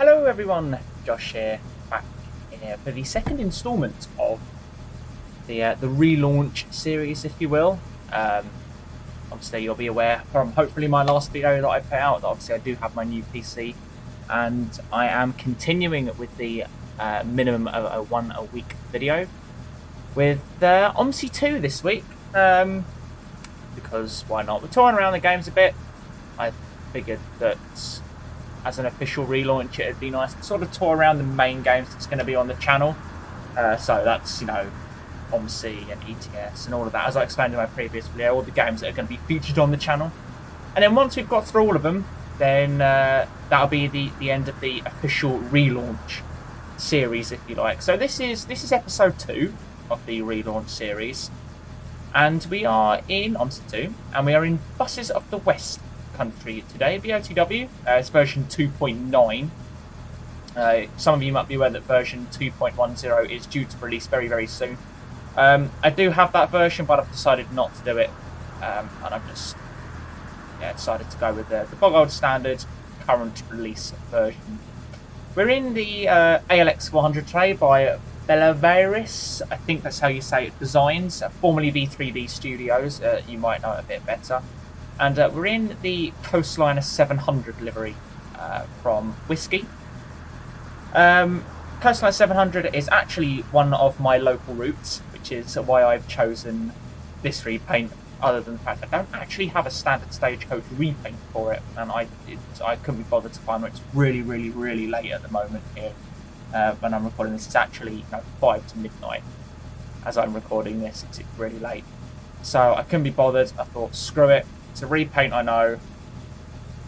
Hello everyone, Josh here, back here for the second instalment of the relaunch series, if you will. Obviously, you'll be aware from hopefully my last video that I put out that obviously I do have my new PC, and I am continuing with the minimum of a one a week video with OMSI 2 this week. Because why not? We're touring around the games a bit. I figured that as an official relaunch, it'd be nice to sort of tour around the main games that's going to be on the channel. So that's, OMSI and ETS and all of that. As I explained in my previous video, all the games that are going to be featured on the channel. And then once we've got through all of them, then that'll be the end of the official relaunch series, if you like. So this is episode 2 of the relaunch series. And we are in OMSI 2, and we are in Buses of the Westcountry today, BOTW. It's version 2.9. Some of you might be aware that version 2.10 is due to release very, very soon. I do have that version, but I've decided not to do it, and I've just decided to go with the bog old standard current release version. We're in the ALX400 tray by Belevenis, I think that's how you say it, Designs, formerly V3D Studios. You might know it a bit better. And we're in the Coastliner 700 livery from Whiskey. Coastliner 700 is actually one of my local routes, which is why I've chosen this repaint, other than the fact I don't actually have a standard stagecoach repaint for it, and I couldn't be bothered to find one. It's really, really, really late at the moment here. When I'm recording this, it's actually 5 to midnight. As I'm recording this, it's really late. So I couldn't be bothered. I thought, screw it. It's a repaint, I know.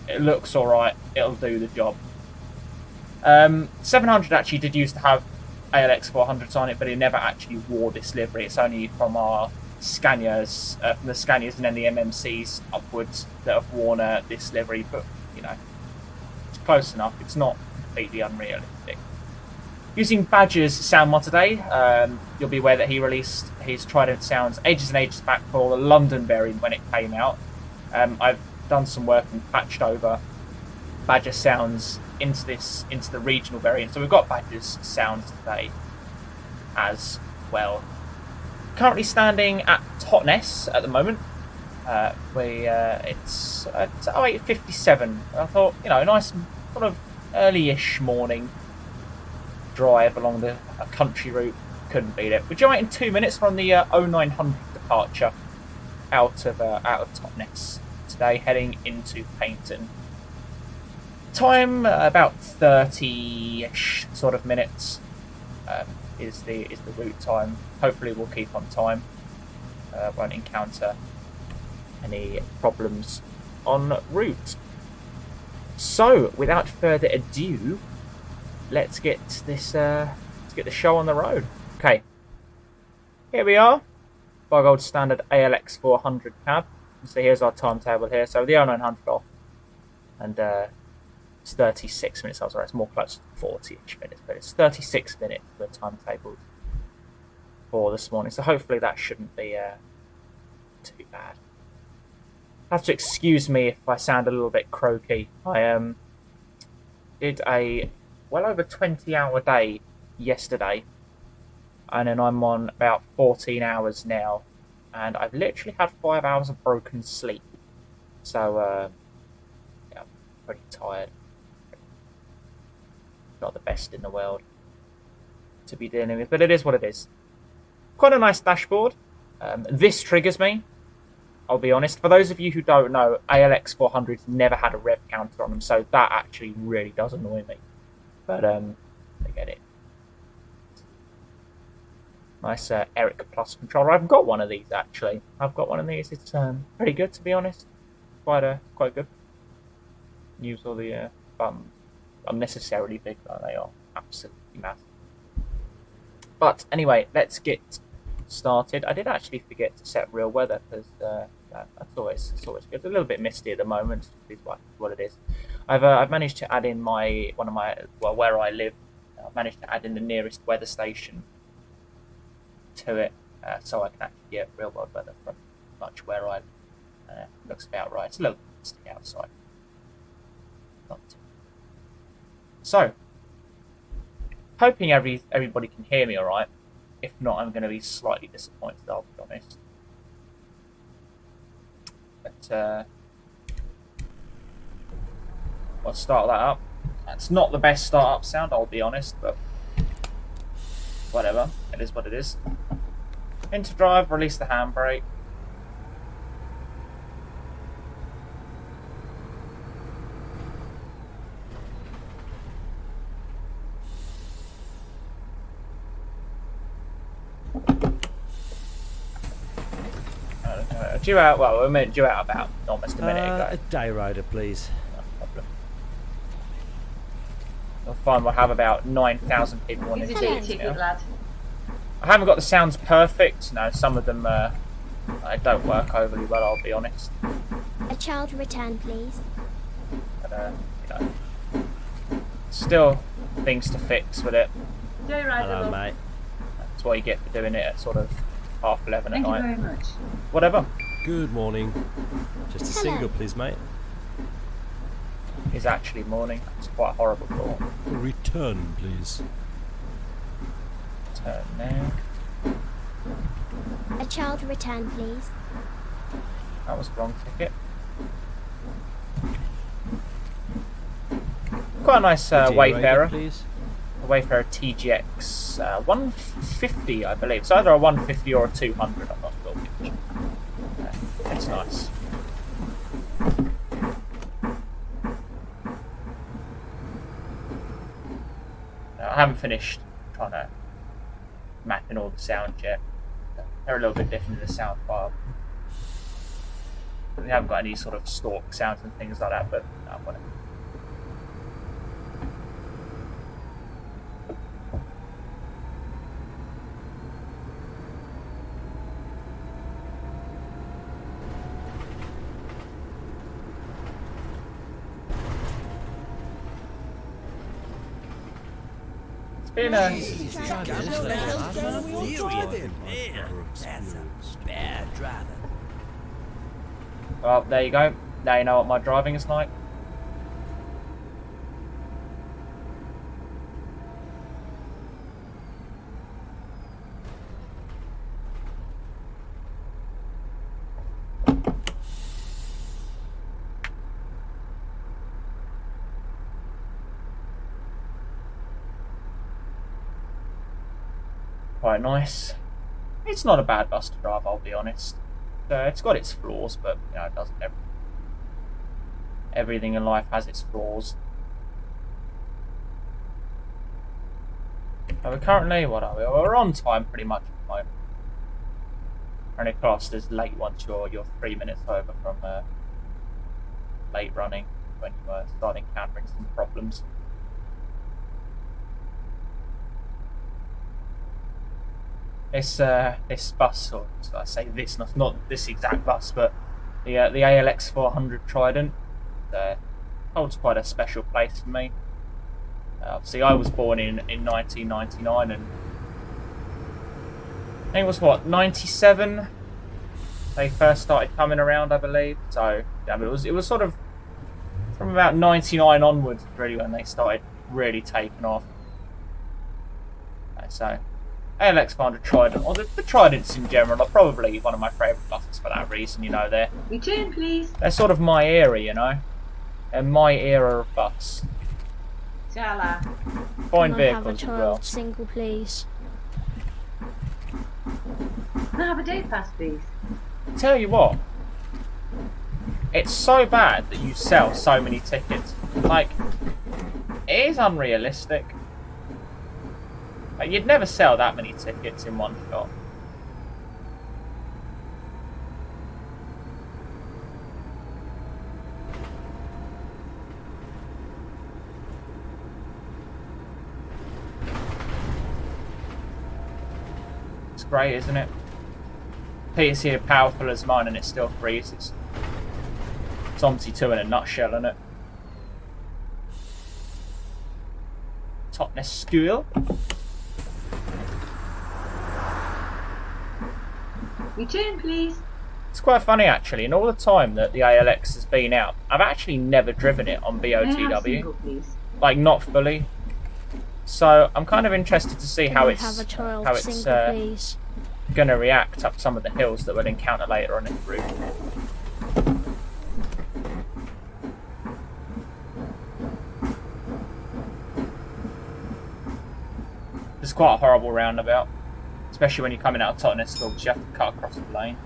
It looks alright. It'll do the job. 700 actually did used to have ALX400s on it, but it never actually wore this livery. It's only from our Scanias, from the Scanias and then the MMCs upwards that have worn this livery. But, it's close enough. It's not completely unrealistic. Using Badger's sound mod today, you'll be aware that he released his Trident sounds ages and ages back for the London variant when it came out. I've done some work and patched over Badger sounds into the regional variant, so we've got Badger's sounds today as well. Currently standing at Totnes at the moment. It's 08:57. I thought, a nice sort of early-ish morning drive along a country route, couldn't beat it. We're generating 2 minutes from the 0900 departure out of Totnes today, heading into Paignton. Time about 30-ish sort of minutes is the route time. Hopefully we'll keep on time. Won't encounter any problems en route. So without further ado, let's get the show on the road. Okay, here we are. Bog old standard ALX400 cab. So here's our timetable here. So the 0900 off, and it's 36 minutes. I was right. It's more close to 40-ish minutes, but it's 36 minutes for the timetable for this morning. So hopefully that shouldn't be too bad. Have to excuse me if I sound a little bit croaky. I did a well over 20-hour day yesterday, and then I'm on about 14 hours now, and I've literally had 5 hours of broken sleep. So I'm pretty tired. Not the best in the world to be dealing with, but it is what it is. Quite a nice dashboard. This triggers me, I'll be honest. For those of you who don't know, ALX400s never had a rev counter on them, so that actually really does annoy me. But I get it. Nice Eric Plus controller. I've got one of these actually. I've got one of these. It's pretty good, to be honest. Quite good. Use all the buttons. Unnecessarily big though, they are absolutely massive. But anyway, let's get started. I did actually forget to set real weather, because that's always good. It's a little bit misty at the moment. Is what it is. I've managed to add in where I live. I've managed to add in the nearest weather station to it, so I can actually get real world weather from much where I live. Looks about right. It's a little misty outside. Not too. So hoping everybody can hear me all right. If not, I'm going to be slightly disappointed, I'll be honest. But I'll start that up. That's not the best start-up sound, I'll be honest, but whatever. It is what it is. Into drive, release the handbrake. Due out, well, we meant due out about almost a minute ago. A day rider, please. No problem. You'll find we'll have about 9,000 people on this ticket now. I haven't got the sounds perfect. No, some of them don't work overly well, I'll be honest. A child return, please. But, you know, still things to fix with it. Hello, mate. That's what you get for doing it at sort of 11:30 at night. Thank you very much. Whatever. Good morning. Just a single, please, mate. It's actually morning. It's quite a horrible thought. Return, please. Turn now. A child return, please. That was the wrong ticket. Quite a nice Wayfarer. Please. A Wayfarer TGX 150, I believe. It's either a 150 or a 200. I'm not sure which. It's nice. I haven't finished trying to map in all the sounds yet. They're a little bit different in the sound file. We haven't got any sort of stalk sounds and things like that, but no, whatever. Been That's bad driving. well, there you go. Now you know what my driving is like. Quite nice. It's not a bad bus to drive, I'll be honest. It's got its flaws, but you know, it doesn't. Everything in life has its flaws. We're currently, what are we? We're on time pretty much at the moment. Only classed as late once you're 3 minutes over from late running when you start encountering some problems. This bus, or I say this, not this exact bus, but the ALX400 Trident holds quite a special place for me. Obviously, I was born in 1999, and I think it was 97 they first started coming around, I believe. So yeah, it was sort of from about 99 onwards, really, when they started really taking off. So ALX400 Trident, or the Tridents in general, are probably one of my favourite buses for that reason. You know, Return, please. they're sort of my era, you know, and my era of bus. Chala. Fine Can I have a vehicles as child well. single, please? Can I have a day pass, please? Tell you what, it's so bad that you sell so many tickets. Like, it is unrealistic. Like, you'd never sell that many tickets in one shot. It's great, isn't it? Peter's here powerful as mine and it still freezes. It's OMSI 2 in a nutshell, isn't it? Totnes Hill. Return, please. It's quite funny actually, in all the time that the ALX has been out, I've actually never driven it on May I have BOTW. single, please? Like, not fully. So I'm kind of interested to see Can how I it's have a child how it's single, please? going to react up some of the hills that we'll encounter later on in the route. It's quite a horrible roundabout, especially when you're coming out of Totnes Hill, because you have to cut across the lane.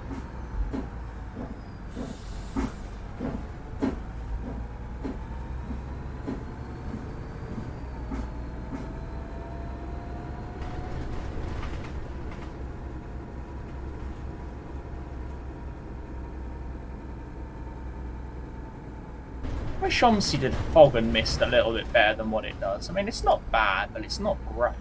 I wish OMSI did fog and mist a little bit better than what it does. I mean, it's not bad, but it's not great.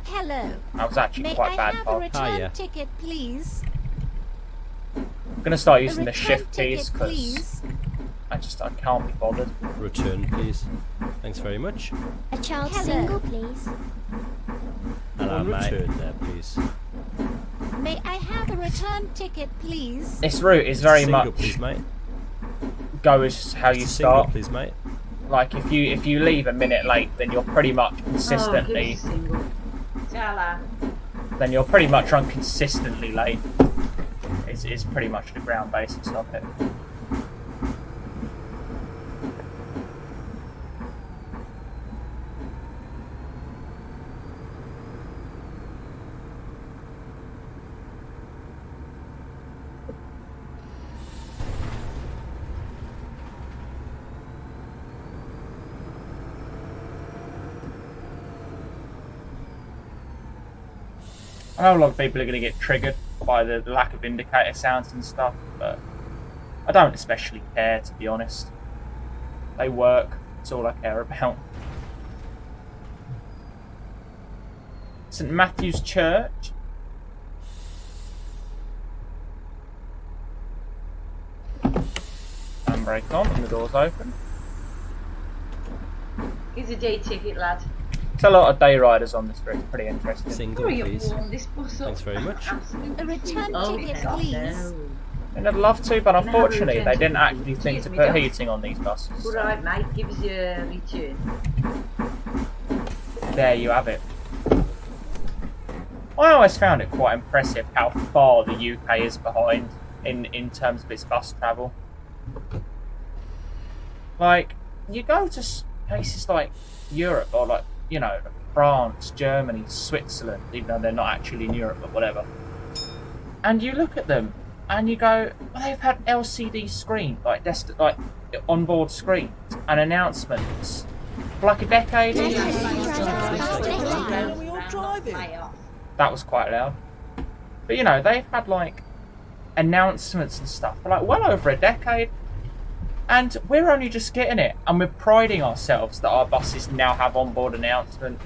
Hello. That was actually May quite I bad have a fog. return Hiya. ticket, please? I'm going to start A using the return shift ticket, keys because please. I can't be bothered. Return, please. Thanks very much. A child Hello. single, please. Hello, One mate. return there, please. May I have a return ticket, please? This route is very Single, much please, mate. go as how you Single, start. please, mate. Like if you leave a minute late, then you're pretty much Oh, consistently give us a single. Chala. then you're pretty much run consistently late. Is pretty much the ground basis of it. I know a lot of people are going to get triggered by the lack of indicator sounds and stuff, but I don't especially care, to be honest. They work, that's all I care about. St Matthew's Church. Handbrake on and the door's open. Here's a day ticket, lad. There's a lot of day riders on this route, it's pretty interesting. Single, Hurry up, please. warm this bus up. Thanks very much. Absolutely. A return Oh, ticket, hell please. no. And I'd love to, but Can I have a unfortunately they return didn't ticket, actually please? think to Cheers, put me heating on these buses. All so right, mate. Give us your return. there you have it. I always found it quite impressive how far the UK is behind in terms of its bus travel. Like, you go to places like Europe or like, you know, France, Germany, Switzerland, even though they're not actually in Europe, but whatever. And you look at them and you go, well, they've had LCD screen, like onboard screens and announcements for like a decade. That was quite loud. But you know, they've had like announcements and stuff for like well over a decade. And we're only just getting it. And we're priding ourselves that our buses now have onboard announcement.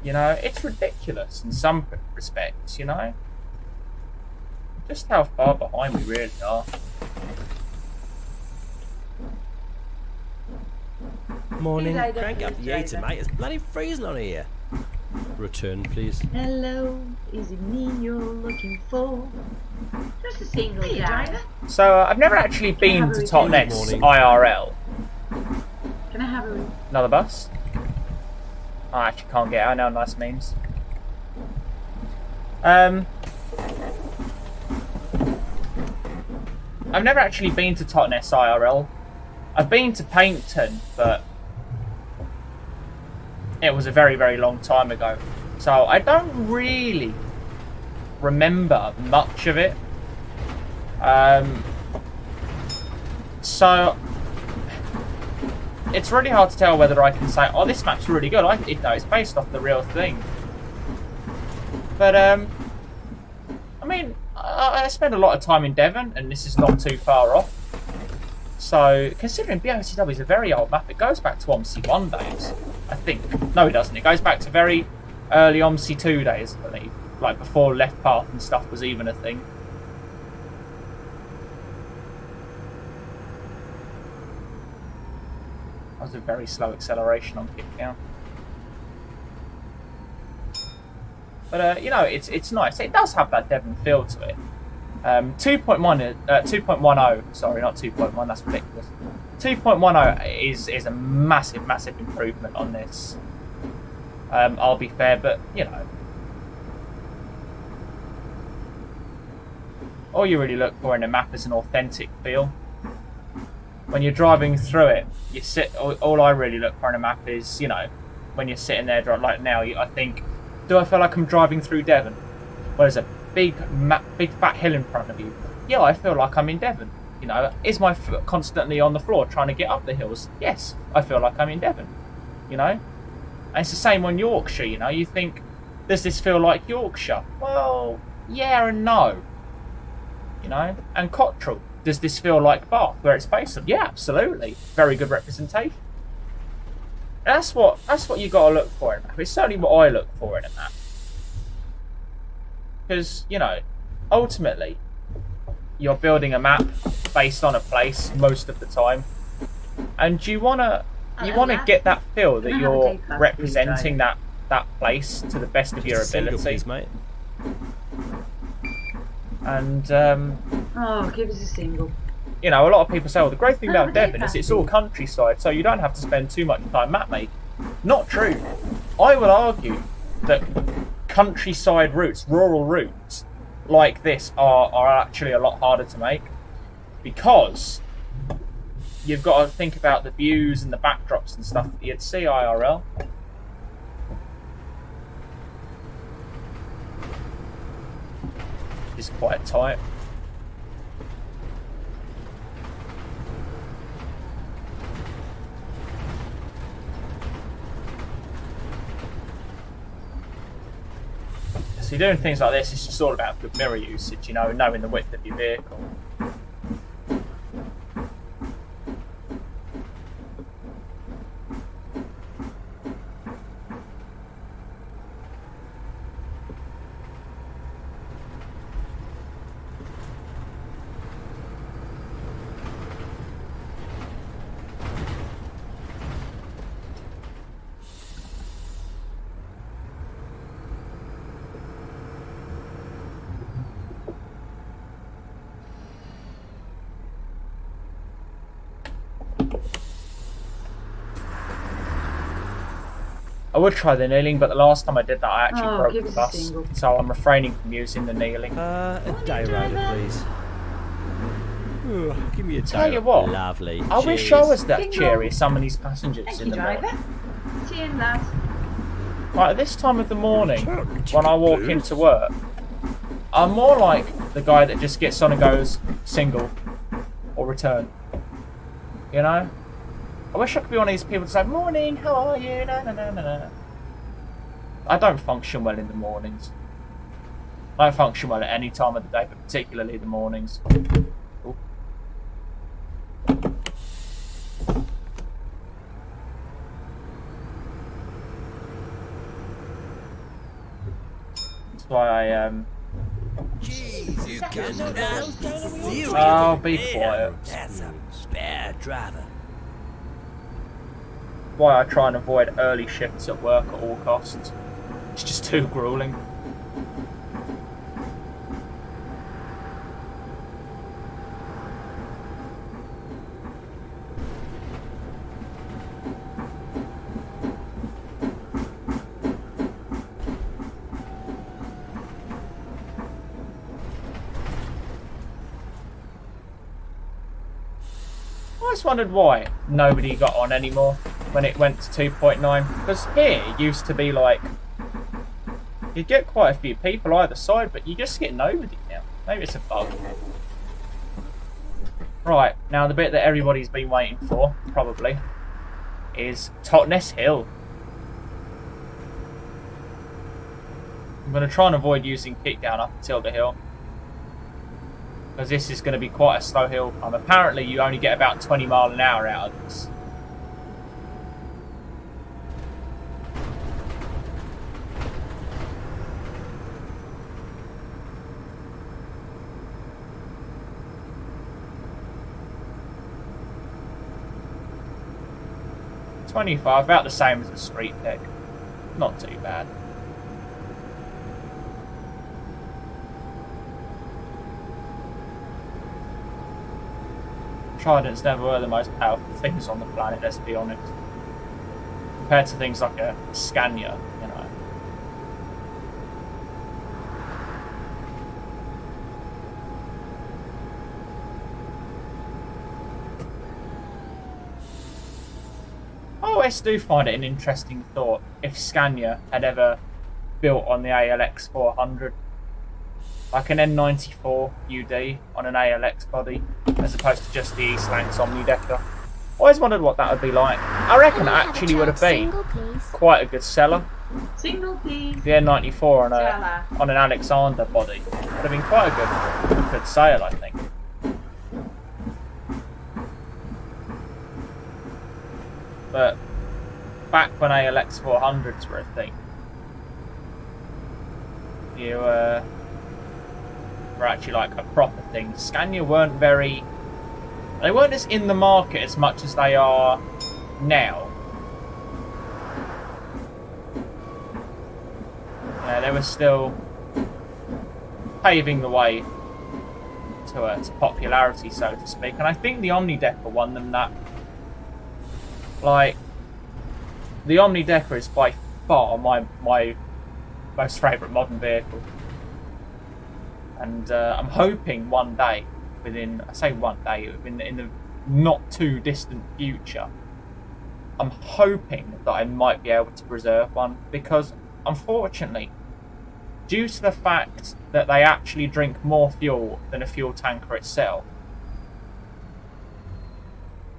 You know, it's ridiculous in some respects, you know? Just how far behind we really are. Morning. Hello, Crank up the driver. heater, mate. It's bloody freezing on here. Return, please. Hello, is it me you're looking for? Just a single driver. So, I've never actually been to Totnes Morning. IRL. Can I have a Another bus? I actually can't get out now, nice memes. I've never actually been to Totnes IRL. I've been to Paignton, but it was a very, very long time ago. So I don't really remember much of it. So it's really hard to tell whether I can say, oh, this map's really good. It's based off the real thing. But, I mean, I spend a lot of time in Devon, and this is not too far off. So, considering BOCW is a very old map, it goes back to OMSI 1 days, I think. No, it doesn't. It goes back to very early OMSI 2 days, I believe. Like, before left path and stuff was even a thing. That was a very slow acceleration on kick count. But you know, it's nice. It does have that Devon feel to it. 2.10, sorry, not 2.1. That's ridiculous. 2.10 is a massive improvement on this. I'll be fair, but you know, all you really look for in a map is an authentic feel. When you're driving through it, you sit. All I really look for in a map is, you know, when you're sitting there like now, I think, do I feel like I'm driving through Devon? Well, there's a big fat hill in front of you. Yeah, I feel like I'm in Devon. You know, is my foot constantly on the floor trying to get up the hills? Yes, I feel like I'm in Devon. You know, and it's the same on Yorkshire. You know, you think, does this feel like Yorkshire? Well, yeah and no. You know, and Cottrell, does this feel like Bath, where it's based on? Yeah, absolutely. Very good representation. And that's what you got to look for in a map. It's certainly what I look for in a map. Because, you know, ultimately, you're building a map based on a place most of the time, and you wanna get that feel that you're representing that place to the best of your ability. Please, mate. And oh, give us a single. you know, a lot of people say, well, the great thing about Devon is it's all countryside, so you don't have to spend too much time map making. Not true. I will argue that countryside routes, rural routes like this are actually a lot harder to make, because you've got to think about the views and the backdrops and stuff that you'd see IRL. It's quite tight. So doing things like this, it's just all about good mirror usage, you know, knowing the width of your vehicle. I would try the kneeling, but the last time I did that, I actually broke the bus, so I'm refraining from using the kneeling. A day rider, please. Ooh, give me a day. Tell you what, lovely. I wish I was that cheery as some of these passengers Thank in you, the morning. driver. Cheers, lads. Like at this time of the morning, when I walk into work, I'm more like the guy that just gets on and goes single or return. You know? I wish I could be one of these people to say, morning, how are you? No, no, no, no, no. I don't function well in the mornings. I don't function well at any time of the day, but particularly the mornings. Ooh. That's why I Jeez, you can Oh, be quiet. That's a spare driver. Why I try and avoid early shifts at work at all costs. It's just too grueling. I just wondered why nobody got on anymore when it went to 2.9, because here it used to be like you'd get quite a few people either side, but you just get nobody now. Maybe it's a bug. Right, now the bit that everybody's been waiting for, probably, is Totnes Hill. I'm going to try and avoid using kickdown up until the hill, because this is going to be quite a slow hill. Apparently you only get about 20 mile an hour out of this. $25, about the same as a street deck. Not too bad. Tridents never were the most powerful things on the planet, let's be honest. Compared to things like a Scania, you know. I always do find it an interesting thought if Scania had ever built on the ALX400. Like an N94 UD on an ALX body, as opposed to just the East Lancs Omnidecker. Always wondered what that would be like. I reckon it actually would have been quite a good seller. Single, please. The N94 Seller. on an Alexander body would have been quite a good sale, I think. But back when ALX400s were a thing, you were actually like a proper thing. Scania weren't they weren't as in the market as much as they are now. Yeah, they were still paving the way to popularity, so to speak. And I think the Omnidecker won them that. Like, the Omnidecker is by far my most favourite modern vehicle. And I'm hoping one day, in the not too distant future, I'm hoping that I might be able to preserve one, because unfortunately, due to the fact that they actually drink more fuel than a fuel tanker itself,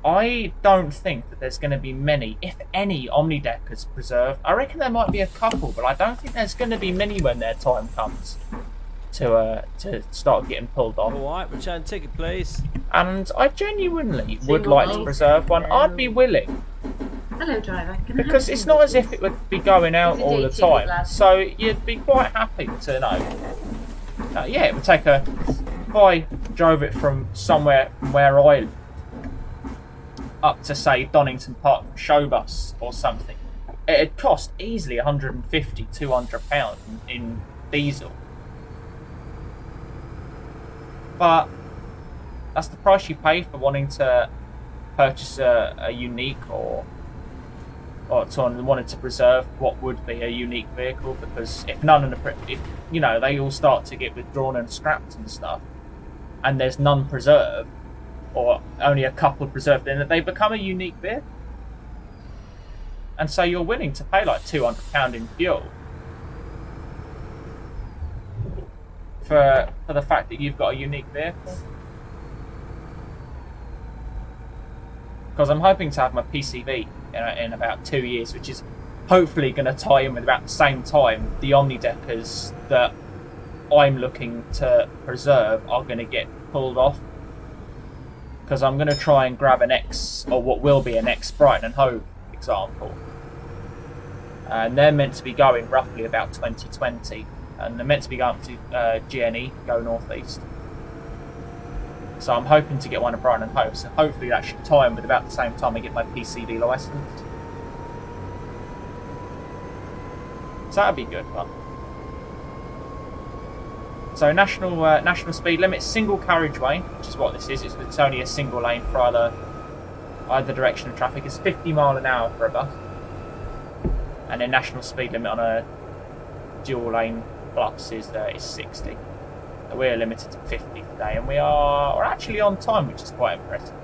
I don't think that there's going to be many, if any, Omnideckers preserved. I reckon there might be a couple, but I don't think there's going to be many when their time comes to start getting pulled on. Alright, return ticket please. And I genuinely would like to preserve one. I'd be willing. Hello, driver. Can I have Because a it's single, not as if please? it would be going out It's a all the day ticket, time. lad. So you'd be quite happy to know. Yeah, it would take if I drove it from somewhere where I live up to, say, Donington Park show bus or something, it'd cost easily £150, £200 in diesel. But that's the price you pay for wanting to purchase a unique or someone wanted to preserve what would be a unique vehicle, because if they all start to get withdrawn and scrapped and stuff, and there's none preserved, or only a couple preserved, then they become a unique vehicle. And so you're willing to pay like £200 in fuel for the fact that you've got a unique vehicle. Because I'm hoping to have my PCV in about 2 years, which is hopefully going to tie in with about the same time the Omnideckers that I'm looking to preserve are going to get pulled off. Because I'm going to try and grab an X, or what will be an X Brighton and Hove example. And they're meant to be going roughly about 2020. And they're meant to be going to GNE, go northeast. So I'm hoping to get one of Brighton and Hove. So hopefully that should tie in with about the same time I get my PCV licence. So that'd be good fun. So national speed limit, single carriageway, which is what this is. It's only a single lane for either direction of traffic. It's 50 mile an hour for a bus, and then national speed limit on a dual lane bus is 60. So we're limited to 50 today, and we're actually on time, which is quite impressive.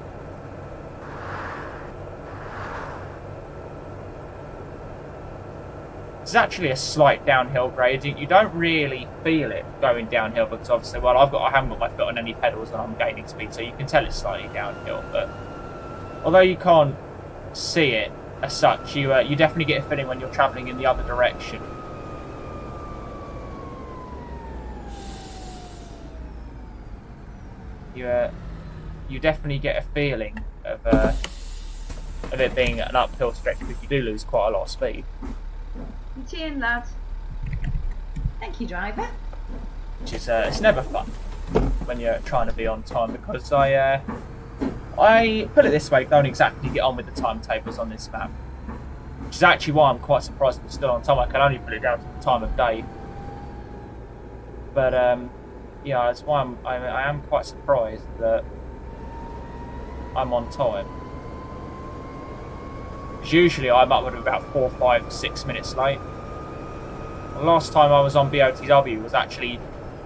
It's actually a slight downhill gradient. You don't really feel it going downhill because obviously, I haven't got my foot on any pedals and I'm gaining speed, so you can tell it's slightly downhill. But although you can't see it as such, you definitely get a feeling when you're travelling in the other direction. You definitely get a feeling of it being an uphill stretch, because you do lose quite a lot of speed. You're in, lad. Thank you, driver. Which is it's never fun when you're trying to be on time, because I put it this way, don't exactly get on with the timetables on this map, which is actually why I'm quite surprised I'm still on time. I can only put it down to the time of day, but yeah, that's why I am quite surprised that I'm on time. Because usually I'm up at about 4, 5, 6 minutes late. The last time I was on BOTW was actually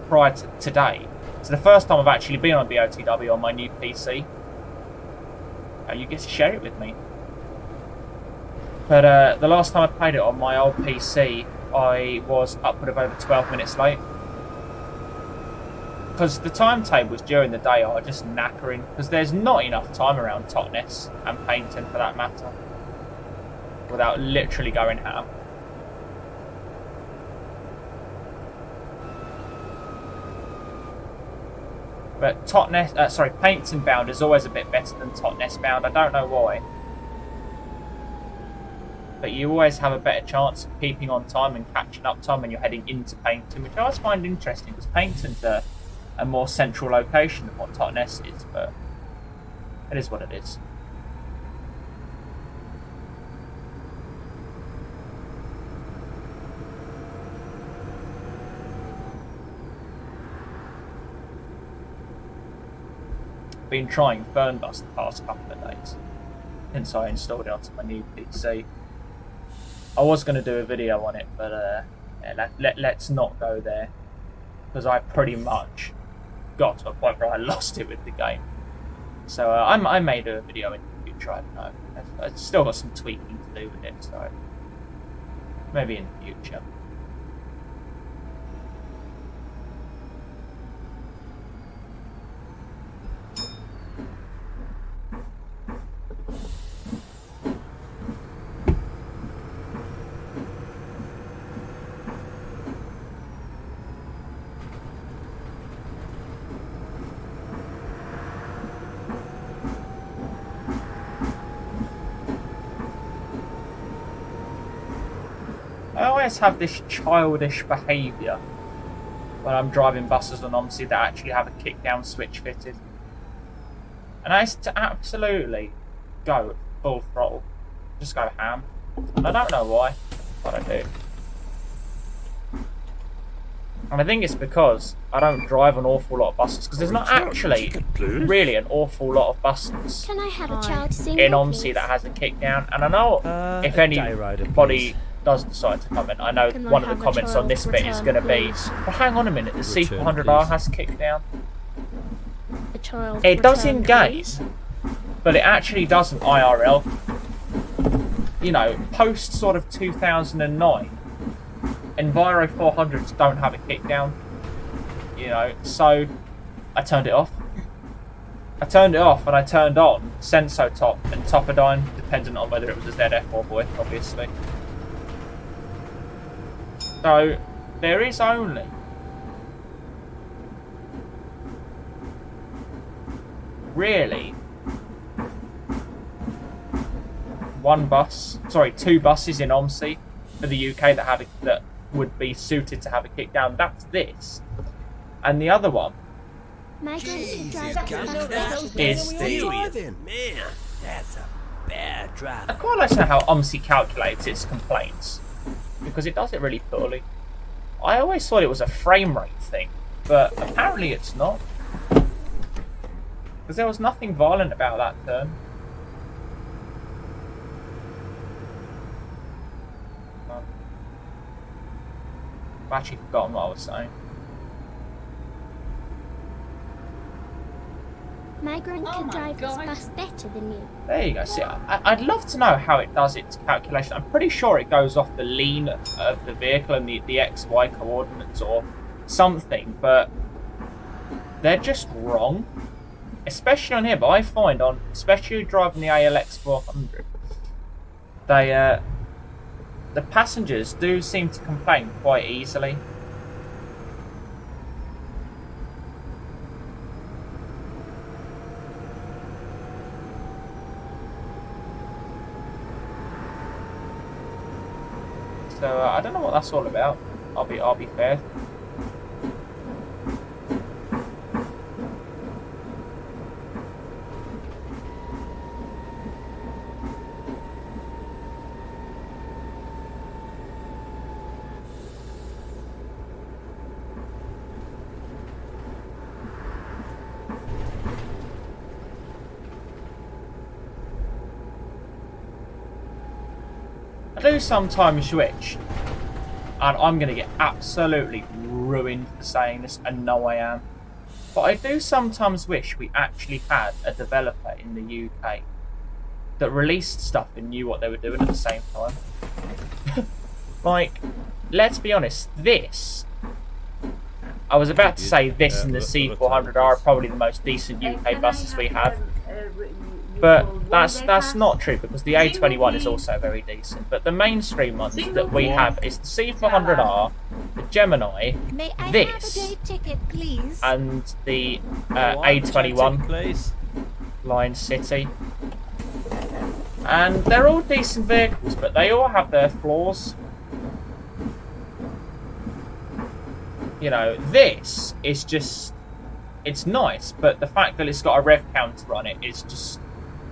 prior to today. So the first time I've actually been on BOTW on my new PC. You get to share it with me. But the last time I played it on my old PC, I was upward of over 12 minutes late. Because the timetables during the day are just knackering. Because there's not enough time around Totnes and Paignton for that matter. Without literally going ham. But Paignton bound is always a bit better than Totnes bound. I don't know why. But you always have a better chance of keeping on time and catching up time when you're heading into Paignton, which I always find interesting because Paignton's a more central location than what Totnes is, but it is what it is. Been trying Fernbus the past couple of days since I installed it onto my new PC. I was going to do a video on it, but yeah, let's not go there because I pretty much got to a point where I lost it with the game. So I may do a video in the future. I don't know. I've still got some tweaking to do with it, so maybe in the future. I always have this childish behaviour when I'm driving buses on OMSI that actually have a kick-down switch fitted. And I used to absolutely go full throttle. Just go ham. And I don't know why, but I do. And I think it's because I don't drive an awful lot of buses, because there's not actually really an awful lot of buses Can I have a child single, in OMSI please? that has a kick-down. And I know if anybody does decide to comment, I know Can I one of the have a comments on this child bit is going to be, return, but hang on a minute, the Return, C400R please. has kick-down. A child It does return, in-game, please. but it actually doesn't IRL. You know, post sort of 2009, Enviro 400s don't have a kickdown. You know, so I turned it off. I turned it off and I turned on Senso Top and Topodyne, depending on whether it was a ZF or Voith, obviously. So there is only really two buses in OMSI for the UK that would be suited to have a kickdown. That's this, and the other one Migrant is the Man, that's a bad drive. I quite like to know how OMSI calculates its complaints, because it does it really poorly. I always thought it was a frame rate thing, but apparently it's not, because there was nothing violent about that turn. I've actually forgotten what I was saying. Migrant Oh can my drive his God. bus better than you. There you go. See, I'd love to know how it does its calculation. I'm pretty sure it goes off the lean of the vehicle and the XY coordinates or something, but they're just wrong. Especially on here, but I find especially driving the ALX400, the passengers do seem to complain quite easily. So I don't know what that's all about. I'll be fair. do sometimes wish, and I'm going to get absolutely ruined for saying this, and no I am, but I do sometimes wish we actually had a developer in the UK that released stuff and knew what they were doing at the same time. Like, let's be honest, this... I was about to say this and the C400 are probably the most decent UK buses we have. But that's not true, because the A21 is also very decent. But the mainstream ones that we have is the C400R, the Gemini, May I this, have a day ticket, please? and the One A21 ticket, please. Line City. And they're all decent vehicles, but they all have their flaws. You know, this is just... It's nice, but the fact that it's got a rev counter on it is just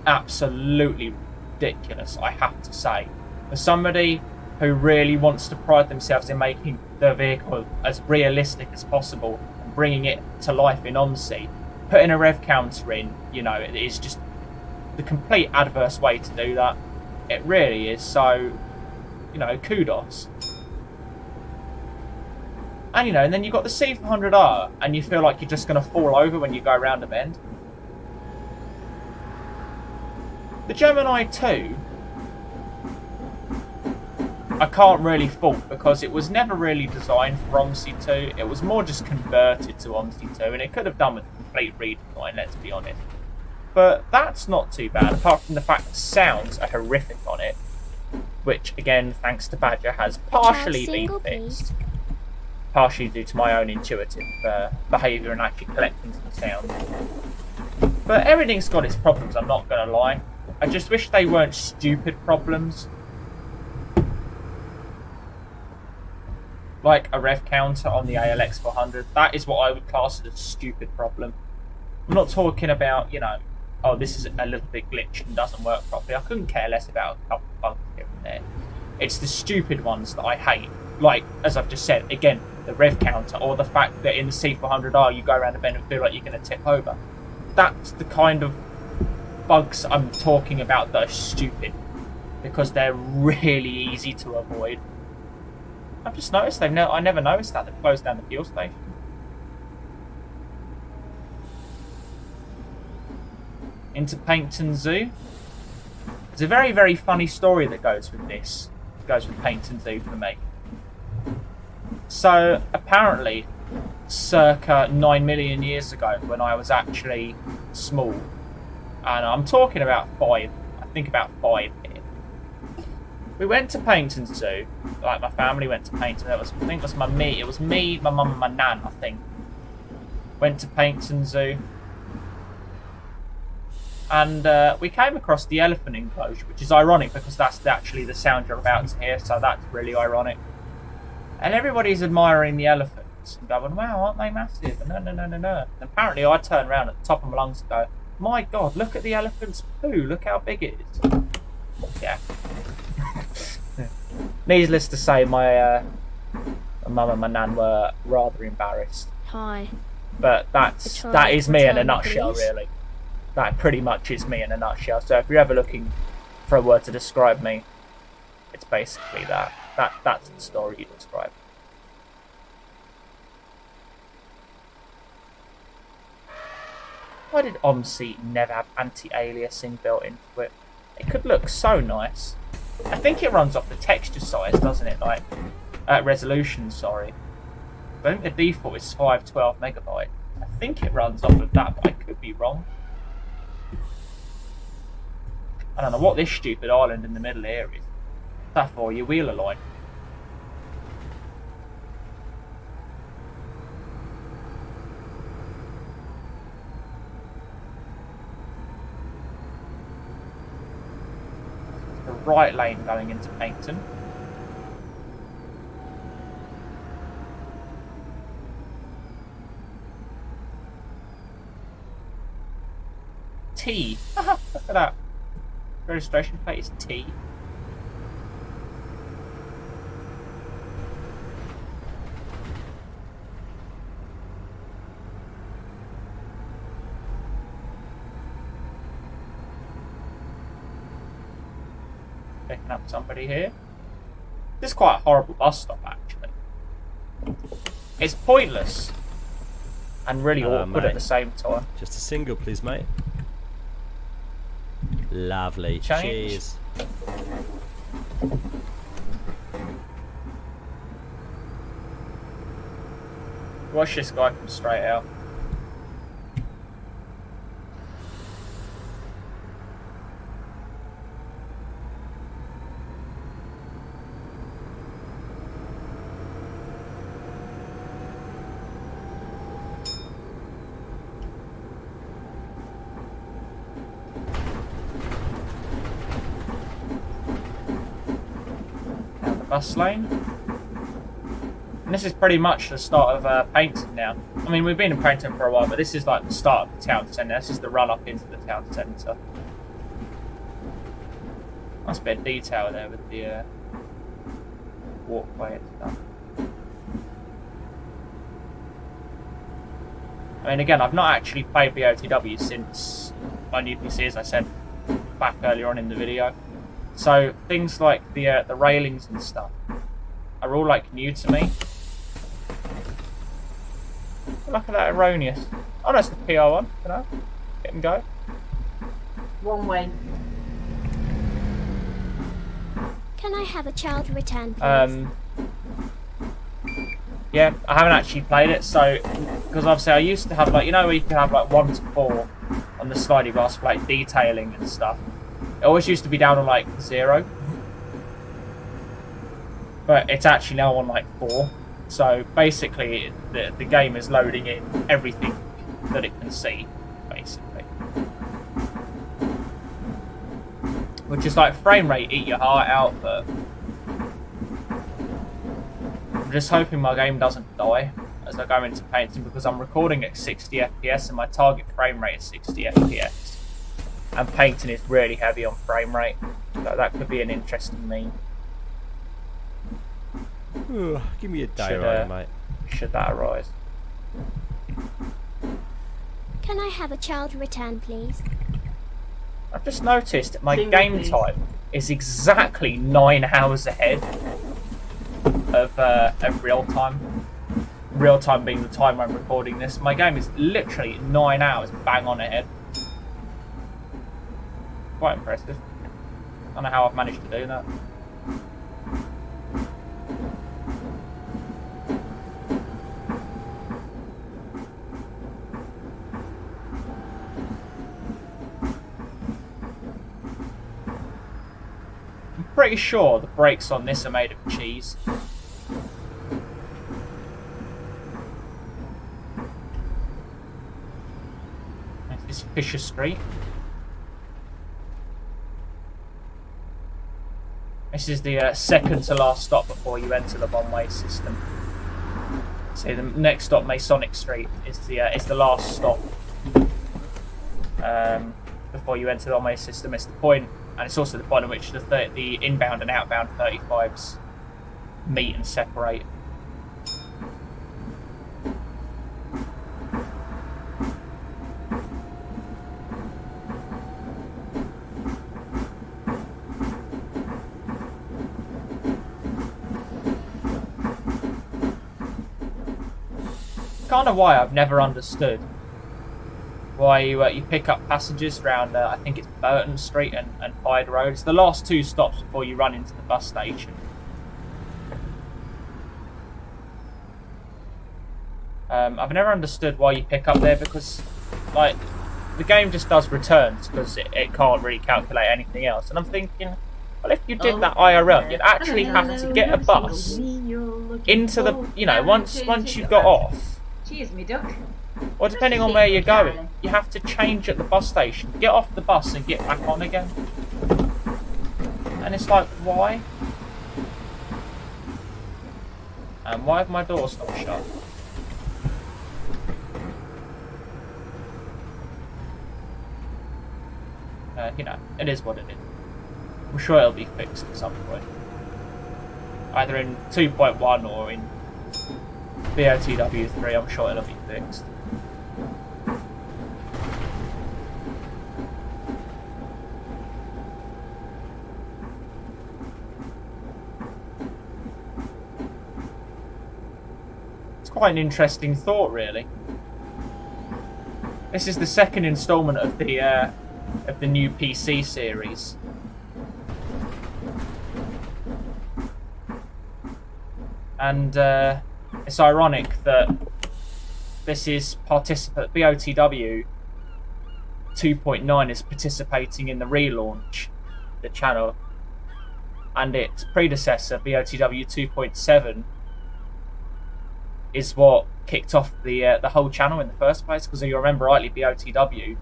absolutely ridiculous, I have to say. For somebody who really wants to pride themselves in making their vehicle as realistic as possible and bringing it to life in OMSI, putting a rev counter in, you know, it is just the complete adverse way to do that. It really is. So, you know, kudos. And, you know, and then you've got the C400R, and you feel like you're just going to fall over when you go around a bend. The Gemini 2, I can't really fault, because it was never really designed for OMSI 2. It was more just converted to OMSI 2, and it could have done with a complete redesign, let's be honest. But that's not too bad, apart from the fact that sounds are horrific on it, which, again, thanks to Badger, has partially been fixed. Partially due to my own intuitive behaviour and actually collecting some sound. But everything's got its problems, I'm not going to lie. I just wish they weren't stupid problems. Like a rev counter on the ALX400. That is what I would class as a stupid problem. I'm not talking about, you know, oh, this is a little bit glitched and doesn't work properly. I couldn't care less about a couple of bugs here and there. It's the stupid ones that I hate. Like, as I've just said, again, the rev counter, or the fact that in the C400R you go around a bend and feel like you're going to tip over. That's the kind of bugs I'm talking about that are stupid, because they're really easy to avoid. I've just noticed I never noticed that they've closed down the fuel station. Into Paignton Zoo. There's a very, very funny story that goes with this. It goes with Paignton Zoo for me. So, apparently, circa 9 million years ago, when I was actually small, and I'm talking about 5, I think about 5 here, we went to Paignton Zoo. Like, my family went to Paignton. I think it was me, my mum and my nan, I think. Went to Paignton Zoo. And we came across the elephant enclosure, which is ironic because that's actually the sound you're about to hear, so that's really ironic. And everybody's admiring the elephants and going, wow, aren't they massive? And no. And apparently I turn around at the top of my lungs and go, my God, look at the elephant's poo, look how big it is. Yeah. Needless to say, my mum and my nan were rather embarrassed. Hi. But that is me in a nutshell, really. That pretty much is me in a nutshell. So if you're ever looking for a word to describe me, it's basically that. That's the story you describe. Why did OMSI never have anti-aliasing built into it? It could look so nice. I think it runs off the texture size, doesn't it? Like, resolution, sorry. I think the default is 512 megabyte. I think it runs off of that, but I could be wrong. I don't know what this stupid island in the middle here is. That for your wheeler line. The right lane going into Paignton. T. Look at that. Registration plate is T. Picking up somebody here. This is quite a horrible bus stop, actually. It's pointless and really awkward mate. at the same time. Just a single, please, mate. Lovely. Change. Cheers. Watch this guy come straight out. Down the bus lane. And this is pretty much the start of Paignton now. I mean, we've been in Paignton for a while, but this is like the start of the town centre. This is the run up into the town centre. Nice bit of detail there with the walkway and stuff. I mean, again, I've not actually played BOTW since my new PC, as I said back earlier on in the video. So things like the railings and stuff are all like new to me. Look at that erroneous. Oh, that's the PR one. You know, get and go. One way. Can I have a child return, please? Yeah, I haven't actually played it, so because obviously I used to have like, you know, where you can have like 1 to 4 on the slidey bars for like detailing and stuff. It always used to be down on like 0, but it's actually now on like 4. So basically, the game is loading in everything that it can see, basically. Which is like frame rate eat your heart out, but I'm just hoping my game doesn't die as I go into Paignton, because I'm recording at 60 FPS and my target frame rate is 60 FPS. And Paignton is really heavy on frame rate, so that could be an interesting meme. Ooh, give me a day, right, mate. Should that arise. Can I have a child return, please? I've just noticed my Single, game please. time is exactly 9 hours ahead of real time. Real time being the time I'm recording this. My game is literally 9 hours bang on ahead. Quite impressive. I don't know how I've managed to do that. I'm pretty sure the brakes on this are made of cheese. This is Fisher Street. This is the second to last stop before you enter the one-way system. So the next stop, Masonic Street, is the last stop before you enter the one-way system. It's the point, and it's also the point at which the inbound and outbound 35s meet and separate. Kind of why I've never understood why you pick up passengers around I think it's Burton Street and Hyde Road. It's the last 2 stops before you run into the bus station. I've never understood why you pick up there, because like the game just does returns because it can't really calculate anything else. And I'm thinking, well, if you did that IRL, you'd actually have to get a bus into the, you know, once you got off. Cheers, me duck. Or depending on where you're going, you have to change at the bus station, get off the bus and get back on again. And it's like, why? And why have my doors not shut? You know, it is what it is. I'm sure it'll be fixed at some point. Either in 2.1 or in BOTW 3, I'm sure it'll be fixed. It's quite an interesting thought, really. This is the second instalment of the new PC series. And it's ironic that this is BOTW 2.9 is participating in the relaunch, the channel, and its predecessor BOTW 2.7 is what kicked off the whole channel in the first place. Because if you remember rightly, BOTW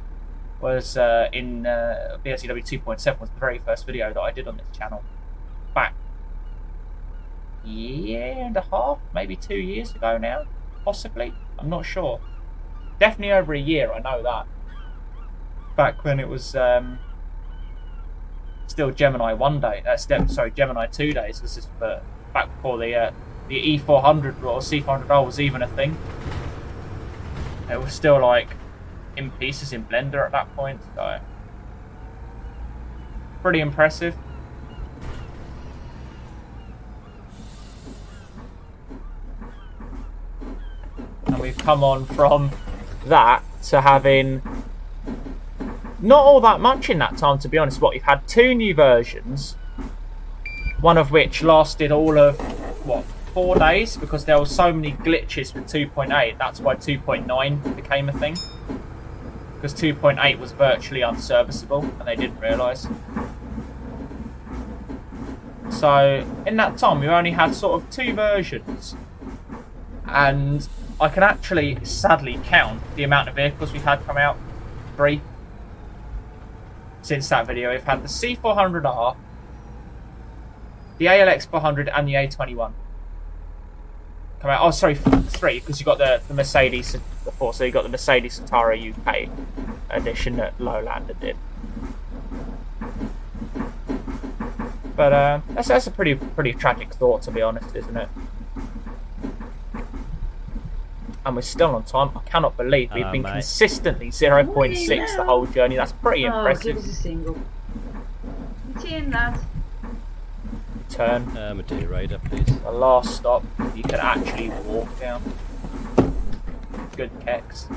was BOTW 2.7 was the very first video that I did on this channel back a year and a half, maybe 2 years ago now, possibly. I'm not sure. Definitely over a year, I know that. Back when it was still Gemini 1 day. Gemini 2 days. This is back before the E400 or C400R was even a thing. It was still like in pieces in Blender at that point. So pretty impressive. And we've come on from that to having not all that much in that time, to be honest. What, you've had 2 new versions, one of which lasted all of, what, 4 days, because there were so many glitches with 2.8. That's why 2.9 became a thing, because 2.8 was virtually unserviceable, and they didn't realise. So in that time, we've only had sort of 2 versions, and I can actually sadly count the amount of vehicles we've had come out. 3. Since that video, we've had the C400R, the ALX400, and the A21 come out. Oh, sorry, 3, because you got the Mercedes before. So you got the Mercedes Satara UK edition that Lowlander did. But that's a pretty tragic thought, to be honest, isn't it? And we're still on time. I cannot believe we've been consistently 0.6 the whole journey. That's pretty impressive. Give us a single. Retain that. Turn. A day rider, please. The last stop, you can actually walk down. Good kecks.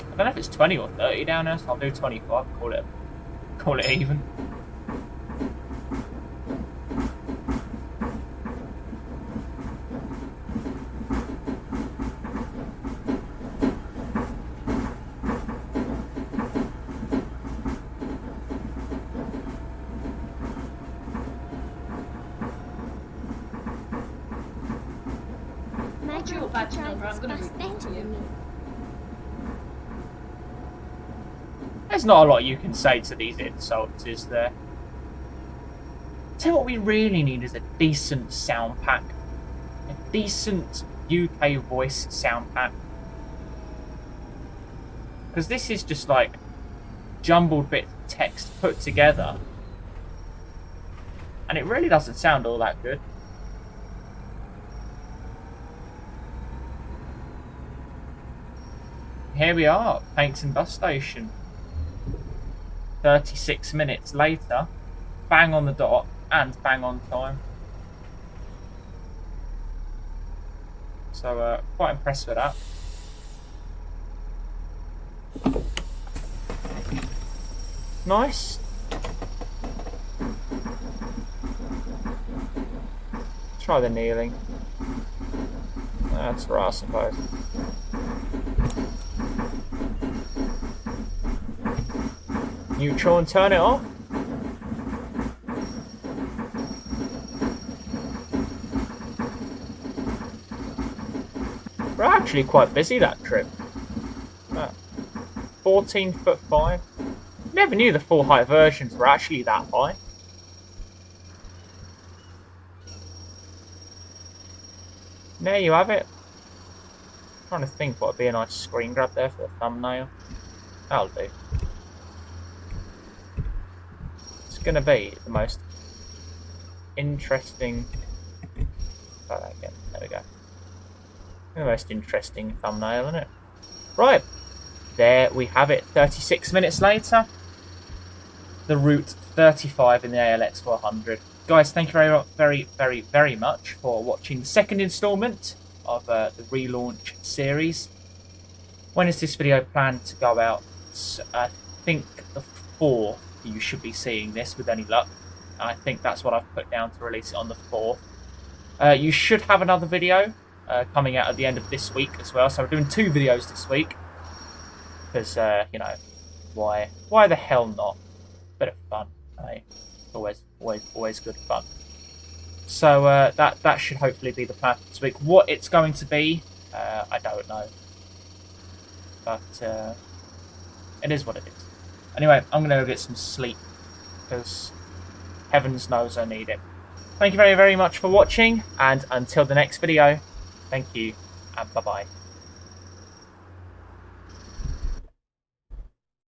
I don't know if it's 20 or 30 down there, so I'll do 25. Call it even. What's your badge number? I'm gonna report better you. than me. There's not a lot you can say to these insults, is there? Tell you what we really need is a decent sound pack. A decent UK voice sound pack. Because this is just like jumbled bits of text put together. And it really doesn't sound all that good. Here we are, Paignton bus station. 36 minutes later, bang on the dot and bang on time. So quite impressed with that. Nice. Try the kneeling. That's right, I suppose. Neutral and turn it off. We're actually quite busy that trip. 14'5". Never knew the full height versions were actually that high. There you have it. I'm trying to think what would be a nice screen grab there for the thumbnail. That'll do. It's going to be the most interesting... Try that again. There we go. The most interesting thumbnail, isn't it? Right. there we have it. 36 minutes later, the Route 35 in the ALX400. Guys, thank you very much for watching the second instalment of the relaunch series. When is this video planned to go out? I think the 4th you should be seeing this with any luck. I think that's what I've put down to release it on the 4th. You should have another video coming out at the end of this week as well. So we're doing 2 videos this week. Because, you know, why the hell not? Bit of fun, eh? Always good fun. So that should hopefully be the plan for this week. What it's going to be, I don't know. But it is what it is. Anyway, I'm going to go get some sleep. Because heavens knows I need it. Thank you very much for watching. And until the next video, thank you and bye-bye.